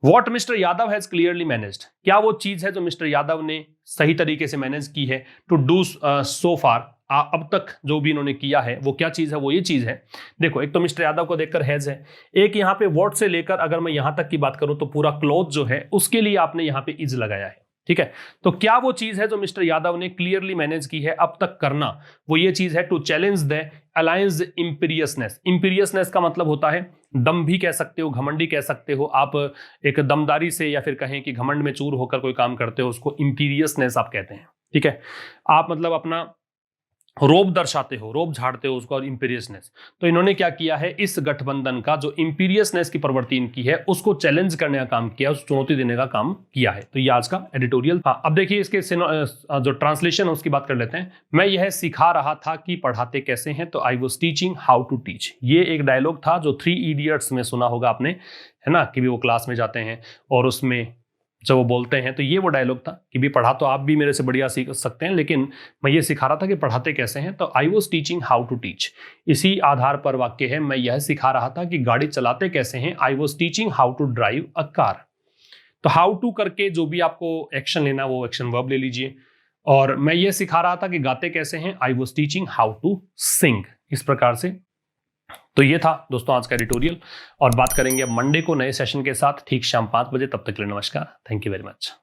What mister Yadav has clearly managed, क्या वो चीज है जो मिस्टर यादव ने सही तरीके से मैनेज की है? टू डू सो फार, अब तक जो भी इन्होंने किया है वो क्या चीज है? वो ये चीज है, देखो, एक तो मिस्टर यादव को देखकर हैज है, एक यहाँ पे वॉट से लेकर अगर मैं यहां तक की बात करूं तो पूरा क्लॉज जो है उसके लिए आपने यहाँ पे इज लगाया है। ठीक है, तो क्या वो चीज है जो मिस्टर यादव ने क्लियरली मैनेज की है अब तक करना, वो ये चीज है टू चैलेंज द अलायंस इंपीरियसनेस। इंपीरियसनेस का मतलब होता है दम भी कह सकते हो, घमंडी कह सकते हो आप, एक दमदारी से या फिर कहें कि घमंड में चूर होकर कोई काम करते हो उसको इंपीरियसनेस आप कहते हैं। ठीक है, आप मतलब अपना रोब दर्शाते हो, रोब झाड़ते हो उसको, और इंपीरियसनेस। तो इन्होंने क्या किया है, इस गठबंधन का जो इंपीरियसनेस की प्रवृत्ति इनकी है उसको चैलेंज करने का काम किया, उस चुनौती देने का काम किया है। तो ये आज का एडिटोरियल था। अब देखिए इसके जो ट्रांसलेशन है उसकी बात कर लेते हैं। मैं यह सिखा रहा था कि पढ़ाते कैसे हैं, तो I was teaching how to teach. ये एक डायलॉग था जो 3 इडियट्स में सुना होगा आपने, है ना, कि भी वो क्लास में जाते हैं और उसमें जब वो बोलते हैं तो ये वो डायलॉग था कि भी पढ़ा तो आप भी मेरे से बढ़िया सीख सकते हैं, लेकिन मैं ये सिखा रहा था कि पढ़ाते कैसे हैं। तो I was teaching how to teach, इसी आधार पर वाक्य है, मैं यह सिखा रहा था कि गाड़ी चलाते कैसे हैं। I was teaching how to drive a car. तो हाउ टू करके जो भी आपको एक्शन लेना वो एक्शन वर्ब ले लीजिए। और मैं ये सिखा रहा था कि गाते कैसे हैं, I was teaching how to sing. इस प्रकार से तो ये था दोस्तों आज का एडिटोरियल, और बात करेंगे अब मंडे को नए सेशन के साथ ठीक शाम 5 बजे। तब तक के लिए नमस्कार, थैंक यू वेरी मच।